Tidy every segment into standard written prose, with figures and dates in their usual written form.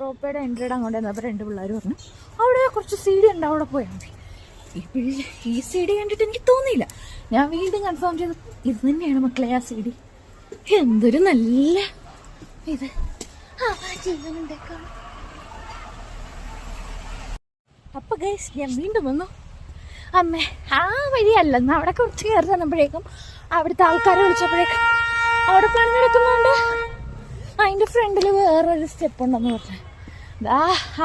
റോപ്പയുടെ എൻട്രിയുടെ അങ്ങോട്ട് വന്നപ്പോൾ 2 പിള്ളേർ പറഞ്ഞു അവിടെ കുറച്ച് CD ഉണ്ട്, അവിടെ പോയാൽ മതി. ഈ CD കണ്ടിട്ട് എനിക്ക് തോന്നിയില്ല. ഞാൻ വീണ്ടും കൺഫേം ചെയ്തു, ഇത് തന്നെയാണ് മക്കളെ ആ CD. എന്തൊരു നല്ല ഇത് ജീവനുണ്ടേക്കാം. അപ്പൊ ഗൈസ് ഞാൻ വീണ്ടും വന്നു. അമ്മേ ആ വഴിയല്ലെന്ന് അവിടെ കുറച്ച് കയറി തന്നപ്പോഴേക്കും അവിടുത്തെ ആൾക്കാരെ വിളിച്ചപ്പോഴേക്കും അവിടെ പണി നടക്കുന്നുണ്ട്, അതിൻ്റെ ഫ്രണ്ടിൽ വേറൊരു സ്റ്റെപ്പ് ഉണ്ടെന്ന് പറഞ്ഞു.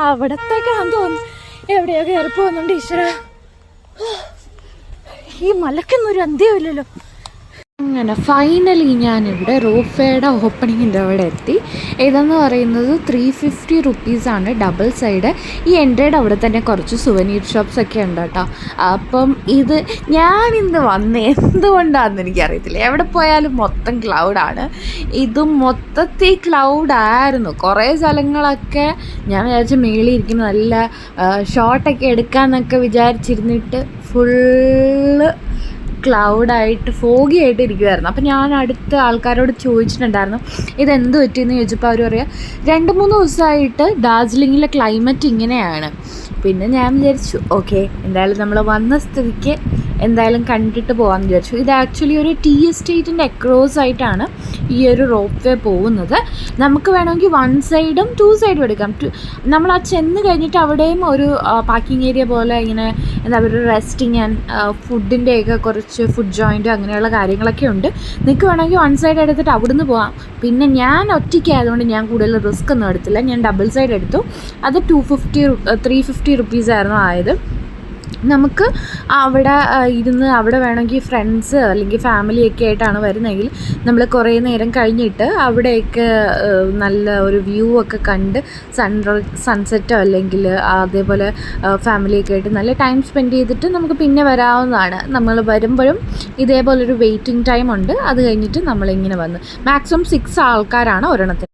അവിടത്തേക്കാന്ന് തോന്നുന്നു എവിടെയോ കയറി പോകുന്നുണ്ട്. ഈശ്വര, ഈ മലക്കൊന്നും അന്ത്യമില്ലല്ലോ. അങ്ങനെ ഫൈനലി ഞാനിവിടെ റോപ്വേയുടെ ഓപ്പണിങ്ങിൻ്റെ അവിടെ എത്തി. ഇതെന്ന് പറയുന്നത് 350 റുപ്പീസാണ് ഡബിൾ സൈഡ്. ഈ എൻട്രിയുടെ അവിടെ തന്നെ കുറച്ച് സുവനീർ ഷോപ്സ് ഒക്കെ ഉണ്ട് കേട്ടോ. അപ്പം ഇത് ഞാനിന്ന് വന്ന് എന്തുകൊണ്ടാണെന്ന് എനിക്കറിയത്തില്ല, എവിടെ പോയാലും മൊത്തം ക്ലൗഡാണ്. ഇതും മൊത്തത്തിൽ ക്ലൗഡായിരുന്നു. കുറേ സ്ഥലങ്ങളൊക്കെ ഞാൻ വിചാരിച്ച മേളിൽ ഇരിക്കുന്ന നല്ല ഷോട്ടൊക്കെ എടുക്കാമെന്നൊക്കെ വിചാരിച്ചിരുന്നിട്ട് ഫുള്ള് ക്ലൗഡായിട്ട് ഫോഗി ആയിട്ട് ഇരിക്കുമായിരുന്നു. അപ്പം ഞാൻ അടുത്ത ആൾക്കാരോട് ചോദിച്ചിട്ടുണ്ടായിരുന്നു ഇതെന്ത് പറ്റിയെന്ന് ചോദിച്ചപ്പോൾ അവർ പറയാം 2-3 ദിവസമായിട്ട് ഡാർജിലിങ്ങിലെ ക്ലൈമറ്റ് ഇങ്ങനെയാണ്. പിന്നെ ഞാൻ വിചാരിച്ചു ഓക്കെ, എന്തായാലും നമ്മൾ വന്ന സ്ഥിതിക്ക് എന്തായാലും കണ്ടിട്ട് പോകാമെന്ന് വിചാരിച്ചു. ഇത് ആക്ച്വലി ഒരു ടീ എസ്റ്റേറ്റിൻ്റെ അക്രോസ് ആയിട്ടാണ് ഈ ഒരു റോപ്പ് വേ പോകുന്നത്. നമുക്ക് വേണമെങ്കിൽ 1 സൈഡും 2 സൈഡും എടുക്കാം. നമ്മൾ ആ ചെന്ന് കഴിഞ്ഞിട്ട് അവിടെയും ഒരു പാർക്കിംഗ് ഏരിയ പോലെ ഇങ്ങനെ എന്താ പറയുക, റെസ്റ്റിംഗ് ആൻഡ് ഫുഡിൻ്റെയൊക്കെ കുറച്ച് ഫുഡ് ജോയിൻറ്റ് അങ്ങനെയുള്ള കാര്യങ്ങളൊക്കെ ഉണ്ട്. നിങ്ങൾക്ക് വേണമെങ്കിൽ 1 സൈഡ് എടുത്തിട്ട് അവിടുന്ന് പോകാം. പിന്നെ ഞാൻ ഒറ്റയ്ക്കായതുകൊണ്ട് ഞാൻ കൂടുതൽ റിസ്ക് ഒന്നും എടുത്തില്ല. ഞാൻ ഡബിൾ സൈഡ് എടുത്തു. അത് 350 റുപ്പീസായിരുന്നു ആയത്. നമുക്ക് അവിടെ ഇരുന്ന് അവിടെ വേണമെങ്കിൽ ഫ്രണ്ട്സ് അല്ലെങ്കിൽ ഫാമിലിയൊക്കെ ആയിട്ടാണ് വരുന്നതെങ്കിൽ നമ്മൾ കുറേ നേരം കഴിഞ്ഞിട്ട് അവിടെയൊക്കെ നല്ല ഒരു വ്യൂ ഒക്കെ കണ്ട് സൺസെറ്റോ അല്ലെങ്കിൽ അതേപോലെ ഫാമിലിയൊക്കെ ആയിട്ട് നല്ല ടൈം സ്പെൻഡ് ചെയ്തിട്ട് നമുക്ക് പിന്നെ വരാവുന്നതാണ്. നമ്മൾ വരുമ്പോഴും ഇതേപോലൊരു വെയിറ്റിംഗ് ടൈം ഉണ്ട്. അത് കഴിഞ്ഞിട്ട് നമ്മളിങ്ങനെ വന്ന് മാക്സിമം 6 ആൾക്കാരാണ് ഒരെണ്ണത്തിന്.